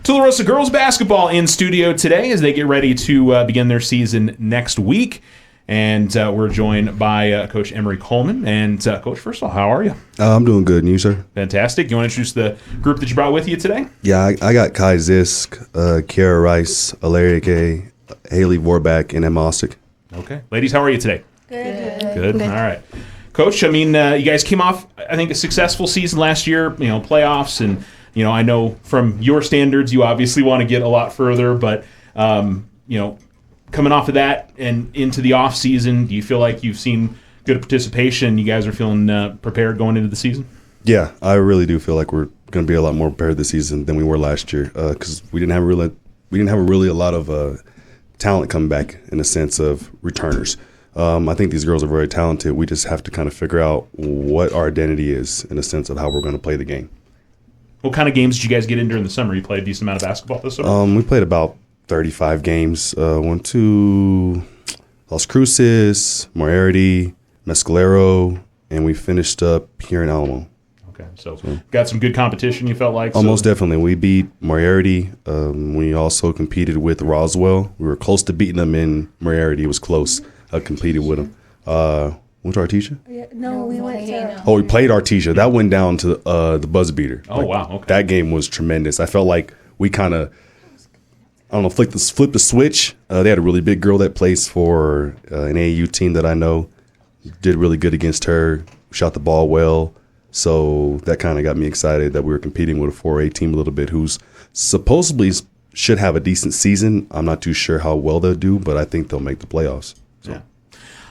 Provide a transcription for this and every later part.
Tularosa Girls Basketball in studio today as they get ready to begin their season next week. And we're joined by Coach Emery Coleman. And, Coach, first of all, how are you? I'm doing good. And you, sir? Fantastic. You want to introduce the group that you brought with you today? Yeah, I got Kiah Zysk, Keaira Rice, Jaleria Caje, Haleigh, Voorbach, and Ostic. Okay. Ladies, how are you today? Good. All right. Coach, I mean, you guys came off, I think, a successful season last year, playoffs. And, I know from your standards, you obviously want to get a lot further. But, coming off of that and into the off season, do you feel like you've seen good participation? You guys are feeling prepared going into the season? Yeah, I really do feel like we're going to be a lot more prepared this season than we were last year because we didn't have really a lot of talent coming back in the sense of returners. I think these girls are very talented. We just have to kind of figure out what our identity is in the sense of how we're going to play the game. What kind of games did you guys get in during the summer? You played a decent amount of basketball this summer? We played about 35 games. Went to Las Cruces, Moriarty, Mescalero, and we finished up here in Alamo. Okay, so got some good competition, you felt like? Most definitely. We beat Moriarty. We also competed with Roswell. We were close to beating them in Moriarty. It was close. I competed with them. Went to Artesia? We went to... Oh, we played Artesia. That went down to the buzzer beater. Oh, wow. Okay. That game was tremendous. I felt like we kind of, flipped the switch. They had a really big girl that plays for an AAU team that I know. Did really good against her. Shot the ball well. So that kind of got me excited that we were competing with a 4A team a little bit who's supposedly should have a decent season. I'm not too sure how well they'll do, but I think they'll make the playoffs. So. Yeah.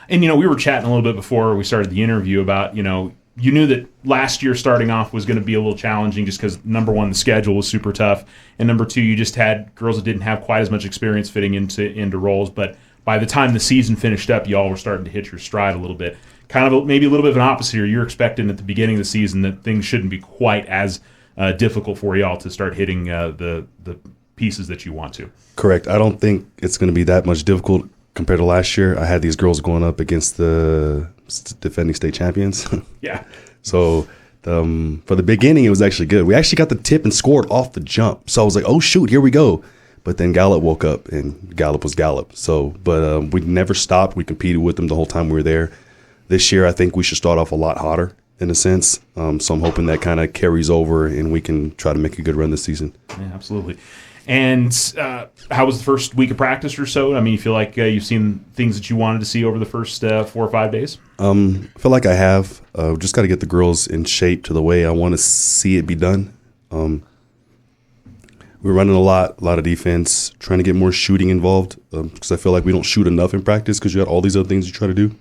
And, we were chatting a little bit before we started the interview about, you knew that last year starting off was going to be a little challenging just because, number one, the schedule was super tough. And number two, you just had girls that didn't have quite as much experience fitting into roles. But by the time the season finished up, you all were starting to hit your stride a little bit. Kind of maybe a little bit of an opposite here. You're expecting at the beginning of the season that things shouldn't be quite as difficult for you all to start hitting the pieces that you want to. Correct. I don't think it's going to be that much difficult compared to last year. I had these girls going up against the defending state champions. Yeah. So for the beginning, it was actually good. We actually got the tip and scored off the jump. So I was like, oh, shoot, here we go. But then Gallup woke up, and Gallup was Gallup. So, but we never stopped. We competed with them the whole time we were there. This year, I think we should start off a lot hotter in a sense. So I'm hoping that kind of carries over, and we can try to make a good run this season. Yeah, absolutely. And how was the first week of practice or so? I mean, you feel like you've seen things that you wanted to see over the first 4 or 5 days? I feel like I have. Just got to get the girls in shape to the way I want to see it be done. We're running a lot of defense, trying to get more shooting involved because I feel like we don't shoot enough in practice because you got all these other things you try to do.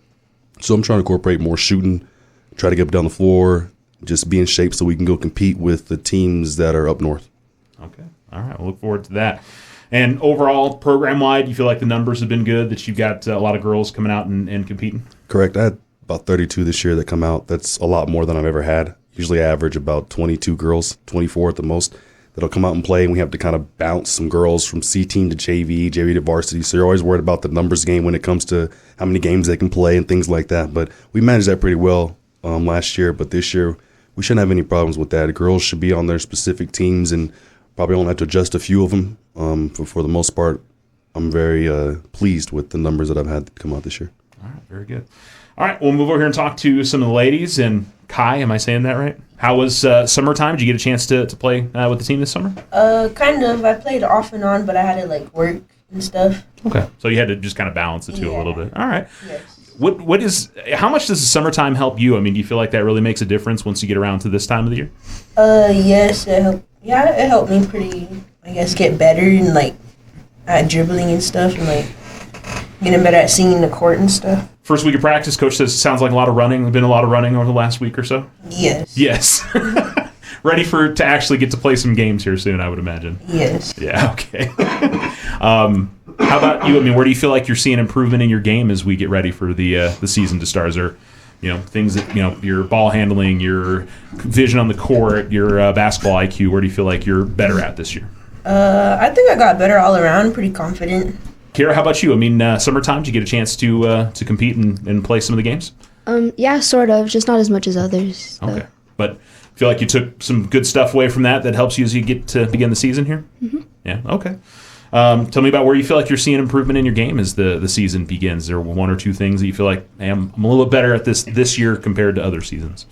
So I'm trying to incorporate more shooting, try to get up down the floor, just be in shape so we can go compete with the teams that are up north. Okay. All right. We'll look forward to that. And overall, program-wide, you feel like the numbers have been good, that you've got a lot of girls coming out and competing? Correct. I had about 32 this year that come out. That's a lot more than I've ever had. Usually I average about 22 girls, 24 at the most, that'll come out and play, and we have to kind of bounce some girls from C team to JV to varsity. So you're always worried about the numbers game when it comes to how many games they can play and things like that. But we managed that pretty well last year. But this year, we shouldn't have any problems with that. The girls should be on their specific teams and probably only have to adjust a few of them. For the most part, I'm very pleased with the numbers that I've had come out this year. All right, very good. All right, we'll move over here and talk to some of the ladies. And Kai, am I saying that right? How was summertime? Did you get a chance to play with the team this summer? Kind of. I played off and on, but I had to work and stuff. Okay, so you had to just kind of balance the two a little bit. All right. Yes. How much does the summertime help you? I mean, do you feel like that really makes a difference once you get around to this time of the year? Yes, it helped. Yeah, it helped me pretty, get better and at dribbling and stuff and getting better at seeing the court and stuff. First week of practice, coach says it sounds like a lot of running. There's been a lot of running over the last week or so? Yes. Yes. Ready to actually get to play some games here soon, I would imagine. Yes. Yeah, okay. How about you? I mean, where do you feel like you're seeing improvement in your game as we get ready for the season to start? Is there, things that, your ball handling, your vision on the court, your basketball IQ, where do you feel like you're better at this year? I think I got better all around, pretty confident. Keaira, how about you? I mean, summertime, did you get a chance to compete and play some of the games? Yeah, sort of, just not as much as others. So. Okay. But Feel like you took some good stuff away from that helps you as you get to begin the season here? Mm-hmm. Yeah, okay. Tell me about where you feel like you're seeing improvement in your game as the season begins. Is there one or two things that you feel like, hey, I'm a little bit better at this year compared to other seasons?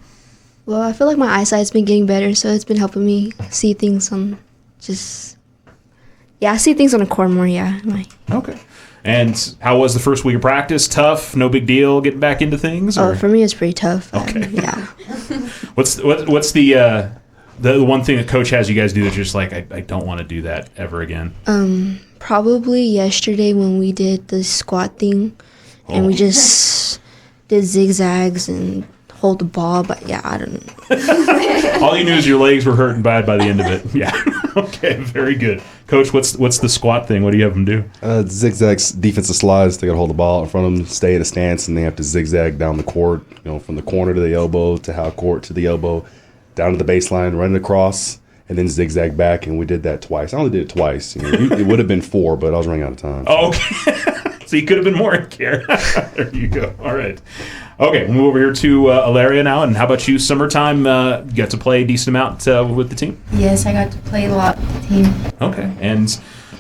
Well, I feel like my eyesight's been getting better, so it's been helping me see things on I see things on the court more, yeah. Okay. And how was the first week of practice? Tough? No big deal getting back into things? Or? Oh, for me it's pretty tough. Okay. Yeah. What's the one thing that Coach has you guys do that you're just like, I don't want to do that ever again? Probably yesterday when we did the squat thing, and we just did zigzags and hold the ball, but yeah, I don't know. All you knew is your legs were hurting bad by the end of it. Yeah. Okay, very good. Coach, what's the squat thing? What do you have them do? Zigzags, defensive slides. They got to hold the ball in front of them, stay at a stance, and they have to zigzag down the court, from the corner to the elbow, to half court to the elbow, down to the baseline, running across, and then zigzag back. And we did that twice. I only did it twice. It would have been 4, but I was running out of time. Oh, okay. So you could have been more, Kiah. There you go. All right. Okay, we'll move over here to Haleigh now. And how about you? Summertime, you got to play a decent amount with the team? Yes, I got to play a lot with the team. Okay. And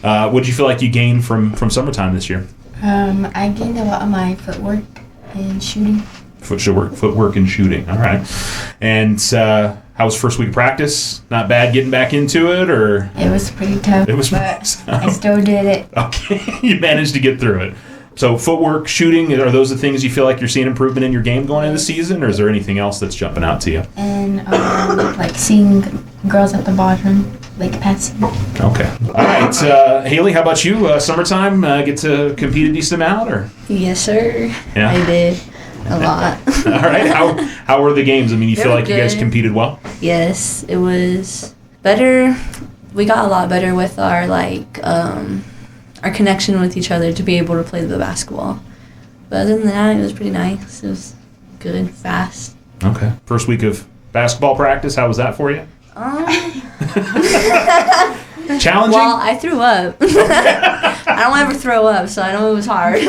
what did you feel like you gained from summertime this year? I gained a lot of my footwork and shooting. Footwork and shooting. All right. And how was first week of practice? Not bad getting back into it, or? It was pretty tough. It was, but I still did it. Okay, you managed to get through it. So footwork, shooting, are those the things you feel like you're seeing improvement in your game going into the season, or is there anything else that's jumping out to you? And like seeing girls at the bottom, like passing. Okay. All right. Haleigh, how about you? Summertime, get to compete a decent amount, or? Yes, sir. Yeah. I did. A lot. All right. How were the games? I mean, you feel like good. You guys competed well? Yes, it was better. We got a lot better with our our connection with each other to be able to play the basketball. But other than that, it was pretty nice. It was good, fast. Okay. First week of basketball practice, how was that for you? Challenging? Well, I threw up. I don't ever throw up, so I know it was hard.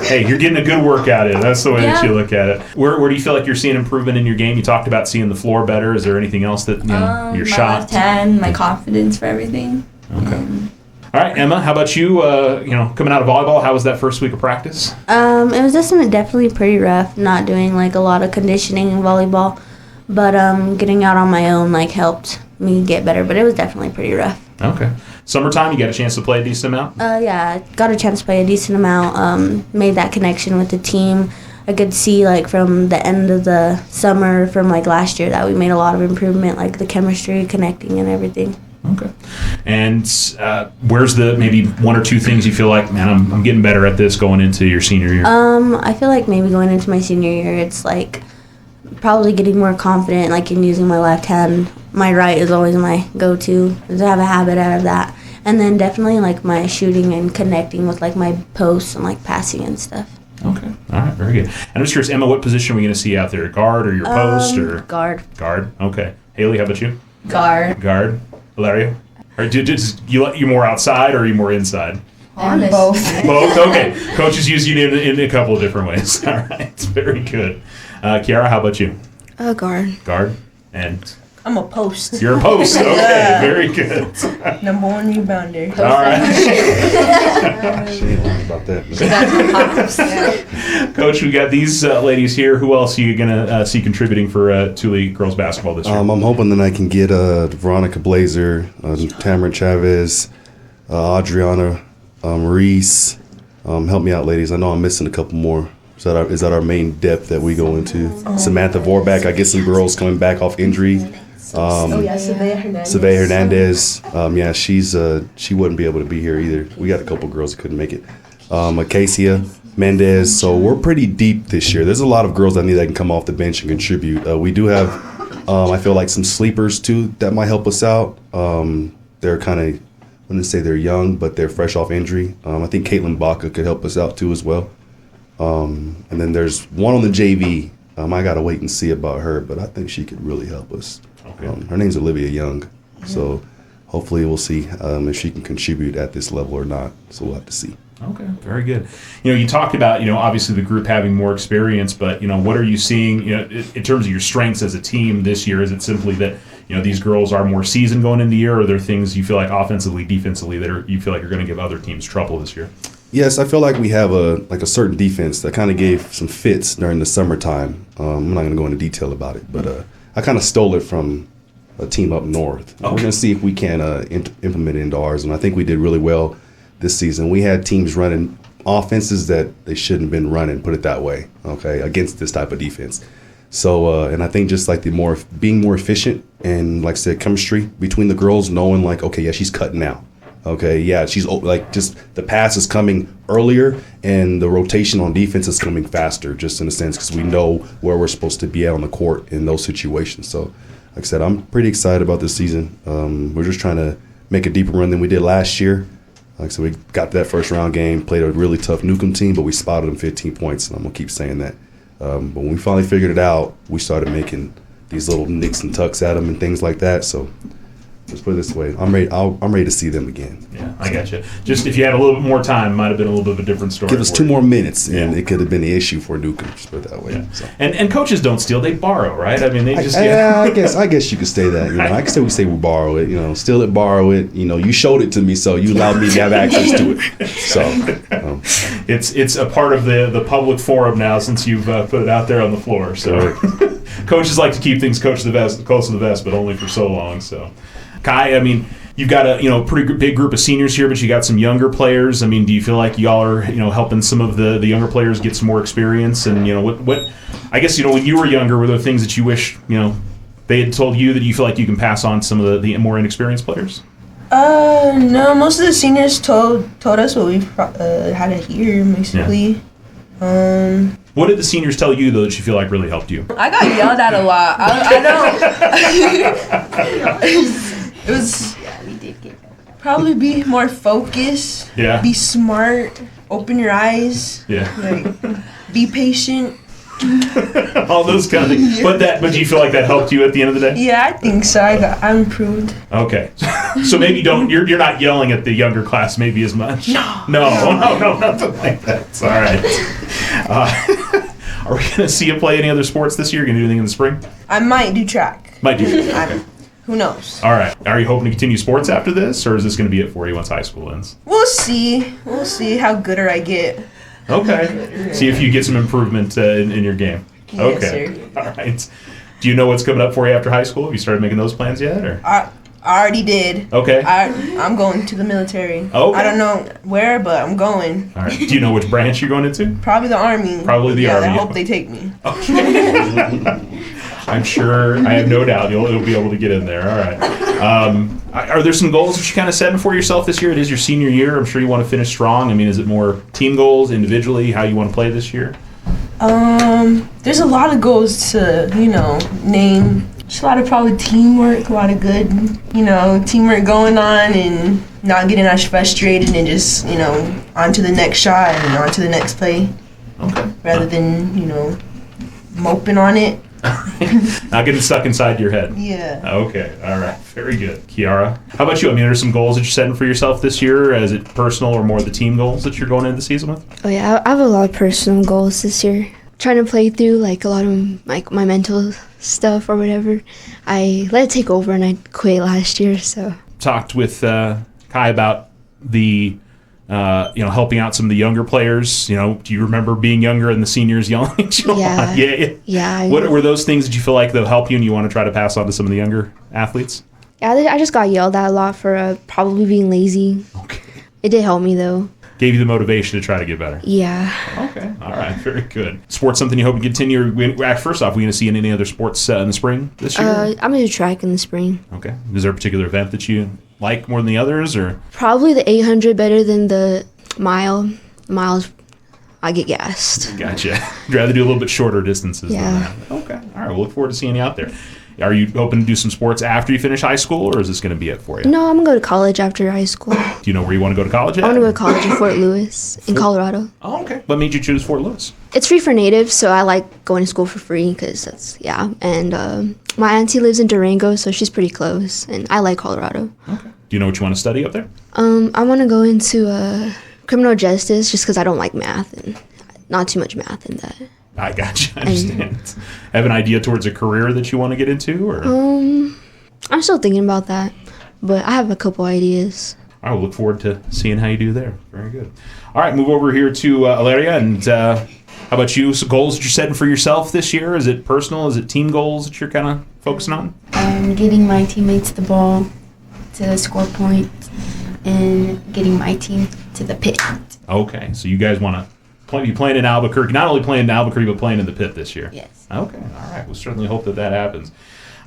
Hey, you're getting a good workout in. That's the way that you look at it. Where do you feel like you're seeing improvement in your game? You talked about seeing the floor better. Is there anything else that your my shot? left hand, my confidence for everything. Okay. All right, Emma. How about you? Coming out of volleyball, how was that first week of practice? It was just definitely pretty rough. Not doing a lot of conditioning in volleyball, but getting out on my own helped me get better. But it was definitely pretty rough. Okay. Summertime, you got a chance to play a decent amount? Yeah, got a chance to play a decent amount. Made that connection with the team. I could see from the end of the summer from last year that we made a lot of improvement, the chemistry, connecting, and everything. Okay. And where's the maybe one or two things you feel like, man, I'm getting better at this going into your senior year? I feel like maybe going into my senior year, it's probably getting more confident in using my left hand. My right is always my go-to. I have a habit out of that. And then definitely my shooting and connecting with my posts and passing and stuff. Okay. All right. Very good. And I'm just curious, Emma, what position are we going to see out there? Guard or your post? Or Guard. Guard. Okay. Haleigh, how about you? Guard. Guard. Valeria? Or you more outside or are you more inside? Both. Both? Okay. Coaches use you in a couple of different ways. All right. Very good. Kiara, how about you? Guard. Guard. And I'm a post. you're a post. Okay. Very good. Number 1 rebounder. All right. She ain't lying about that. Coach, we got these ladies here. Who else are you going to see contributing for Tularosa Girls Basketball this year? I'm hoping that I can get Veronica Blazer, Tamara Chavez, Adriana Reese. Help me out, ladies. I know I'm missing a couple more. Is that our main depth that we go into? Samantha Voorbach. I get some girls coming back off injury. Savea Hernandez. She wouldn't be able to be here either. We got a couple girls that couldn't make it. Acacia Mendez. So we're pretty deep this year. There's a lot of girls that can come off the bench and contribute. We do have, I feel like some sleepers too that might help us out. They're kind of, I wouldn't say they're young, but they're fresh off injury. I think Caitlin Baca could help us out too as well. And then there's one on the JV. I got to wait and see about her, but I think she could really help us. Okay. Her name's Olivia Young. So hopefully we'll see if she can contribute at this level or not. So we'll have to see. Okay, very good. You talked about, obviously the group having more experience, but, what are you seeing, in terms of your strengths as a team this year? Is it simply that, these girls are more seasoned going into the year, or are there things you feel like offensively, defensively that you feel like are going to give other teams trouble this year? Yes, I feel like we have a certain defense that kind of gave some fits during the summertime. I'm not going to go into detail about it, but I kind of stole it from a team up north. Okay. We're going to see if we can implement it into ours, and I think we did really well this season. We had teams running offenses that they shouldn't have been running, put it that way, okay, against this type of defense. So, and I think just like being more efficient and, like I said, chemistry between the girls, knowing like, okay, yeah, she's cutting now. Okay, yeah, she's like just the pass is coming earlier and the rotation on defense is coming faster, just in a sense, because we know where we're supposed to be at on the court in those situations. So, like I said, I'm pretty excited about this season. We're just trying to make a deeper run than we did last year. Like I said, we got that first round game, played a really tough Newcomb team, but we spotted them 15 points, and I'm going to keep saying that. But when we finally figured it out, we started making these little nicks and tucks at them and things like that. So let's put it this way. I'm ready to see them again. Yeah, I got you. Just if you had a little bit more time, it might have been a little bit of a different story. Give us 2 more minutes, and it could have been the issue for Newcomb, just put it that way. Yeah. So. And coaches don't steal, they borrow, right? I mean, they just I guess you could say that. I can say we borrow it, steal it, borrow it. You showed it to me, so you allowed me to have access to it. So it's a part of the public forum now since you've put it out there on the floor. So coaches like to keep things close to the vest, but only for so long. So, Kai, I mean, you've got a pretty big group of seniors here, but you got some younger players. I mean, do you feel like y'all are helping some of the younger players get some more experience? And what I guess when you were younger, were there things that you wish they had told you that you feel like you can pass on to some of the more inexperienced players? No, most of the seniors told us what we've had to hear, basically. Yeah. What did the seniors tell you, though, that you feel like really helped you? I got yelled at a lot. I know. It was probably be more focused. Yeah. Be smart. Open your eyes. Yeah. Like, be patient. All those kind of things. Yeah. But do you feel like that helped you at the end of the day? Yeah, I think so. I improved. Okay. So maybe you're not yelling at the younger class maybe as much. No, nothing like that. It's all right. Are we going to see you play any other sports this year? Are you going to do anything in the spring? I might do track. Who knows? All right. Are you hoping to continue sports after this, or is this going to be it for you once high school ends? We'll see. We'll see how gooder I get. Okay. See if you get some improvement in your game. Yes, okay. Sir. All right. Do you know what's coming up for you after high school? Have you started making those plans yet? Or? I already did. Okay. I'm going to the military. Okay. I don't know where, but I'm going. All right. Do you know which branch you're going into? Probably the Army. Probably the Army. I hope they take me. Okay. I'm sure, I have no doubt you'll be able to get in there. All right. Are there some goals that you kind of set for yourself this year? It is your senior year. I'm sure you want to finish strong. I mean, is it more team goals, individually, how you want to play this year? There's a lot of goals to, name. There's a lot of probably teamwork, a lot of good, teamwork going on and not getting as frustrated and just, on to the next shot and on to the next play. Okay. Rather than, moping on it. Not getting stuck inside your head. Yeah. Okay. All right. Very good. Kiara, how about you? I mean, are there some goals that you're setting for yourself this year? Is it personal or more the team goals that you're going into the season with? Oh, yeah. I have a lot of personal goals this year. Trying to play through, like, a lot of, like, my mental stuff or whatever. I let it take over and I quit last year, so. Talked with Kai about the helping out some of the younger players. Do you remember being younger and the seniors yelling at you? Yeah. Yeah. What were those things that you feel like they'll help you and you want to try to pass on to some of the younger athletes? Yeah, I just got yelled at a lot for probably being lazy. Okay. It did help me, though. Gave you the motivation to try to get better. Yeah. Okay. All right. Very good. Sports something you hope to continue? First off, are we going to see any other sports in the spring this year? I'm going to do track in the spring. Okay. Is there a particular event that you like more than the others, or? Probably the 800 better than the mile. Miles, I get gassed. Gotcha. You'd rather do a little bit shorter distances than that. Okay. All right. We'll look forward to seeing you out there. Are you hoping to do some sports after you finish high school, or is this going to be it for you? No, I'm going to go to college after high school. Do you know where you want to go to college at? I want to go to college in Fort Lewis in Colorado. Oh, okay. What made you choose Fort Lewis? It's free for natives, so I like going to school for free because that's, And my auntie lives in Durango, so she's pretty close, and I like Colorado. Okay. Do you know what you want to study up there? I want to go into criminal justice, just because I don't like math and not too much math in that. I gotcha. I understand. Have an idea towards a career that you want to get into, or? I'm still thinking about that, but I have a couple ideas. I will look forward to seeing how you do there. Very good. All right, move over here to Haleigh, and how about you? So goals that you're setting for yourself this year? Is it personal? Is it team goals that you're kind of focusing on? Getting my teammates the ball to the score point and getting my team to the pit. Okay, so you guys want to be playing in Albuquerque, not only playing in Albuquerque, but playing in the pit this year. Yes. Okay, all right. We'll certainly hope that happens.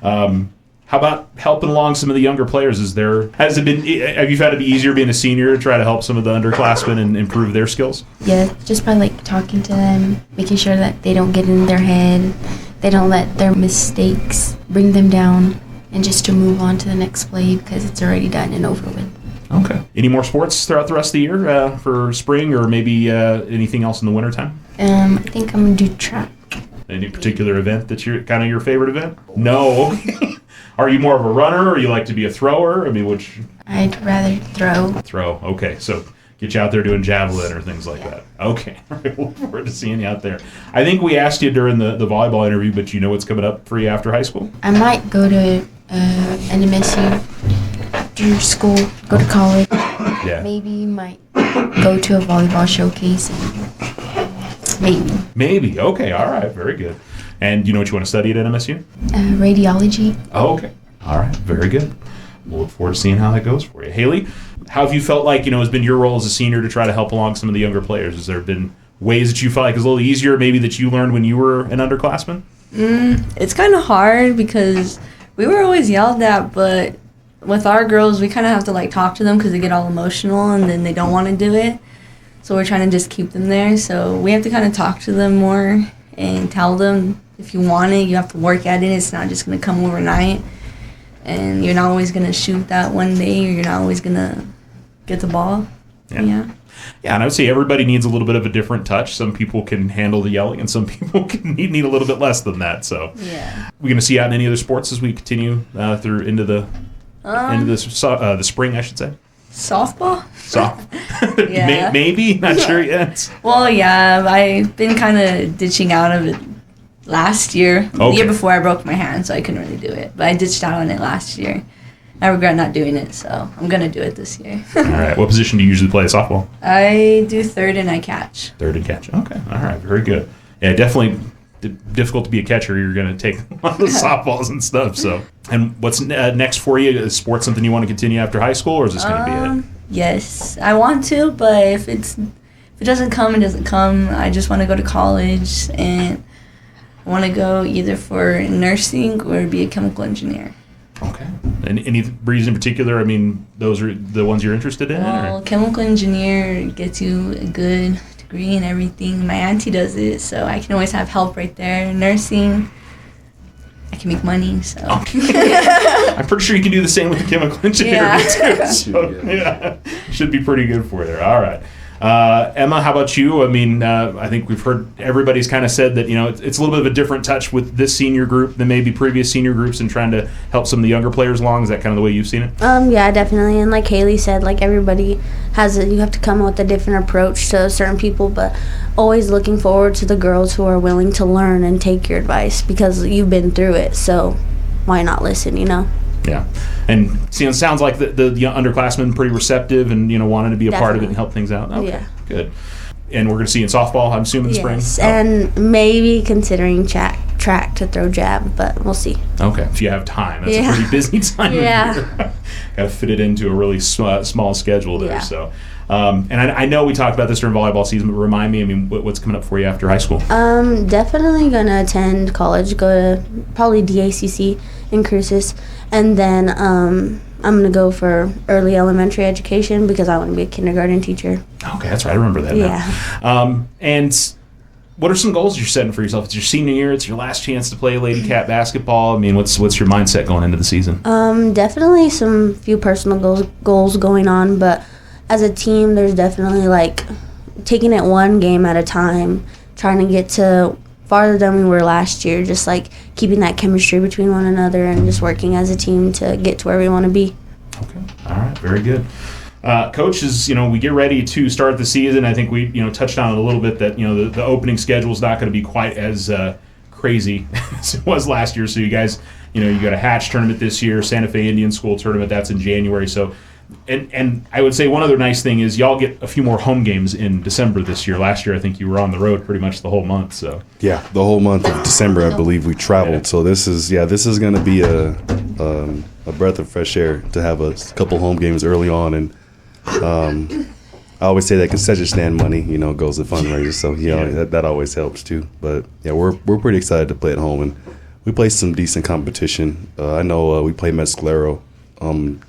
How about helping along some of the younger players? Have you found it be easier being a senior to try to help some of the underclassmen and improve their skills? Yeah, just by like talking to them, making sure that they don't get in their head, they don't let their mistakes bring them down, and just to move on to the next play because it's already done and over with. Okay. Any more sports throughout the rest of the year for spring, or maybe anything else in the wintertime? I think I'm going to do track. Any particular event that's your favorite event? No. Are you more of a runner, or you like to be a thrower? I mean, which? I'd rather throw. Throw. Okay. So get you out there doing javelin or things like that. Okay. All right. Look forward to seeing you out there. I think we asked you during the volleyball interview, but you know what's coming up for you after high school? I might go to NMSU. After school, go to college. Yeah. Maybe might go to a volleyball showcase. And Maybe. Okay. All right. Very good. And you know what you want to study at NMSU? Radiology. Oh, okay. All right. Very good. We'll look forward to seeing how that goes for you. Haleigh, how have you felt like, has been your role as a senior to try to help along some of the younger players? Has there been ways that you felt like it was a little easier maybe that you learned when you were an underclassman? It's kind of hard because we were always yelled at, but with our girls, we kind of have to like talk to them because they get all emotional and then they don't want to do it. So we're trying to just keep them there. So we have to kind of talk to them more and tell them if you want it, you have to work at it. It's not just going to come overnight. And you're not always going to shoot that one day, or you're not always going to get the ball. Yeah. Yeah, and I would say everybody needs a little bit of a different touch. Some people can handle the yelling, and some people can need a little bit less than that. So yeah. We're going to see you out in any other sports as we continue through into the spring, I should say. Softball? Yeah. Maybe, not sure yet. Well, yeah, I've been kind of ditching out of it last year. Okay. The year before I broke my hand, so I couldn't really do it. But I ditched out on it last year. I regret not doing it, so I'm going to do it this year. All right. What position do you usually play at softball? I do third and I catch. Third and catch. Okay. All right. Very good. Yeah, definitely difficult to be a catcher. You're going to take a lot of softballs and stuff. So, and what's next for you? Is sports something you want to continue after high school, or is this going to be it? Yes, I want to, but if it doesn't come, it doesn't come. I just want to go to college, and I want to go either for nursing or be a chemical engineer. Okay. And any reason in particular? I mean, those are the ones you're interested in? Well, chemical engineer gets you a good degree and everything. My auntie does it, so I can always have help right there. Nursing, I can make money, so. I'm pretty sure you can do the same with the chemical engineer too. So, yeah, should be pretty good for you. All right. Emma, how about you? I mean, I think we've heard everybody's kind of said that, it's a little bit of a different touch with this senior group than maybe previous senior groups and trying to help some of the younger players along. Is that kind of the way you've seen it? Yeah, definitely. And like Haleigh said, like everybody you have to come with a different approach to certain people, but always looking forward to the girls who are willing to learn and take your advice because you've been through it. So why not listen, Yeah. And it sounds like the underclassmen pretty receptive and, wanting to be a part of it and help things out. Okay, yeah. Good. And we're going to see you in softball, I'm assuming, in the spring? And maybe considering track to throw jab, but we'll see. Okay, if you have time. That's a pretty busy time of year. Got to fit it into a really small schedule there. Yeah. So, and I know we talked about this during volleyball season, but remind me, what's coming up for you after high school? Definitely going to attend college, go to probably DACC in Cruces, and then I'm going to go for early elementary education because I want to be a kindergarten teacher. Okay, that's right. I remember that now. And what are some goals you're setting for yourself? It's your senior year. It's your last chance to play Lady Cat basketball. I mean, what's your mindset going into the season? Definitely some few personal goals going on, but as a team, there's definitely like taking it one game at a time, trying to get to farther than we were last year, just like keeping that chemistry between one another and just working as a team to get to where we want to be. Okay. All right. Very good. Coach, as we get ready to start the season, I think we touched on it a little bit that the opening schedule is not going to be quite as crazy as it was last year. So you guys, you got a Hatch tournament this year, Santa Fe Indian School tournament, that's in January. So, and I would say one other nice thing is y'all get a few more home games in December this year. Last year, I think you were on the road pretty much the whole month. So yeah, the whole month of December, I believe we traveled. Yeah. So this is going to be a breath of fresh air to have a couple home games early on. And I always say that concession stand money, goes to fundraisers. So that always helps too. But yeah, we're pretty excited to play at home, and we play some decent competition. I know we play Mescalero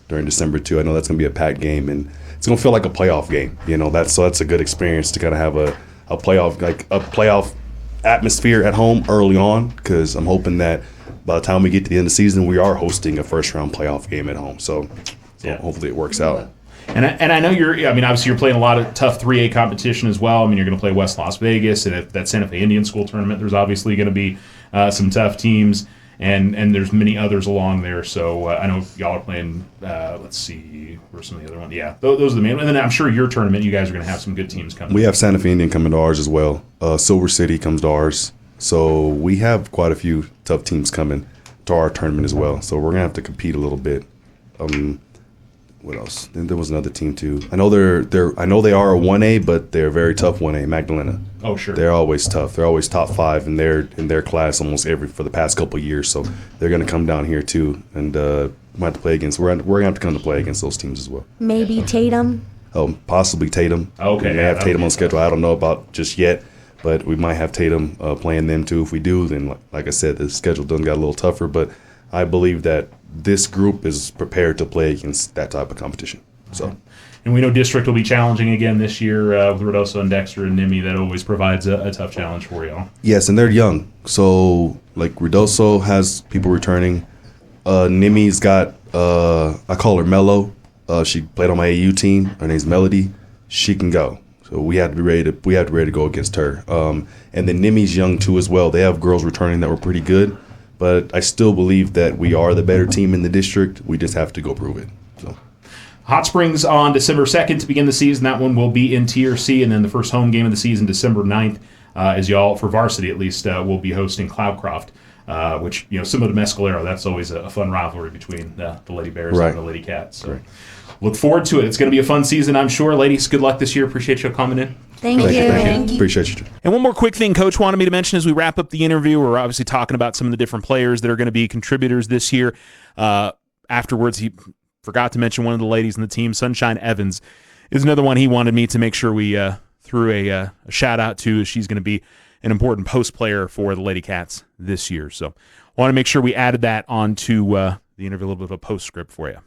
during December too. I know that's gonna be a packed game, and it's gonna feel like a playoff game. That's a good experience to kind of have a playoff atmosphere at home early on, because I'm hoping that by the time we get to the end of the season, we are hosting a first round playoff game at home. So hopefully it works out. And I know obviously you're playing a lot of tough 3A competition as well. You're going to play West Las Vegas, and at that Santa Fe Indian School tournament, there's obviously going to be some tough teams, and there's many others along there. So I know y'all are playing, let's see, where's some of the other ones? Yeah, those are the main. And then I'm sure your tournament, you guys are going to have some good teams coming. We have Santa Fe Indian coming to ours as well. Silver City comes to ours. So we have quite a few tough teams coming to our tournament as well. So we're going to have to compete a little bit. What else? Then there was another team too. I know I know they are a 1A, but they're a very tough 1A. Magdalena. Oh sure. They're always tough. They're always top 5 in their class almost for the past couple of years. So they're going to come down here too, and we might have to play against. We're going to have to come to play against those teams as well. Maybe Tatum. Oh, possibly Tatum. Okay. We may have Tatum on schedule. I don't know about just yet, but we might have Tatum playing them too. If we do, then like I said, the schedule doesn't get a little tougher. But I believe that this group is prepared to play against that type of competition. So, and we know district will be challenging again this year with Ruidoso and Dexter and Nimi. That always provides a tough challenge for y'all. Yes, and they're young. So, like Ruidoso has people returning. Nimi's got I call her Mello. She played on my AU team. Her name's Melody. She can go. So we have to be ready to go against her. And then Nimi's young too as well. They have girls returning that were pretty good. But I still believe that we are the better team in the district. We just have to go prove it. So, Hot Springs on December 2nd to begin the season. That one will be in Tier C, and then the first home game of the season, December 9th, as y'all, for varsity at least, will be hosting Cloudcroft, which, similar to Mescalero, that's always a fun rivalry between the Lady Bears and the Lady Cats. So look forward to it. It's going to be a fun season, I'm sure. Ladies, good luck this year. Appreciate you coming in. Thank you. Appreciate you. And one more quick thing Coach wanted me to mention as we wrap up the interview. We're obviously talking about some of the different players that are going to be contributors this year. Afterwards, he forgot to mention one of the ladies in the team, Sunshine Evans, is another one he wanted me to make sure we threw a shout out to. She's going to be an important post player for the Lady Cats this year. So I want to make sure we added that onto the interview, a little bit of a postscript for you.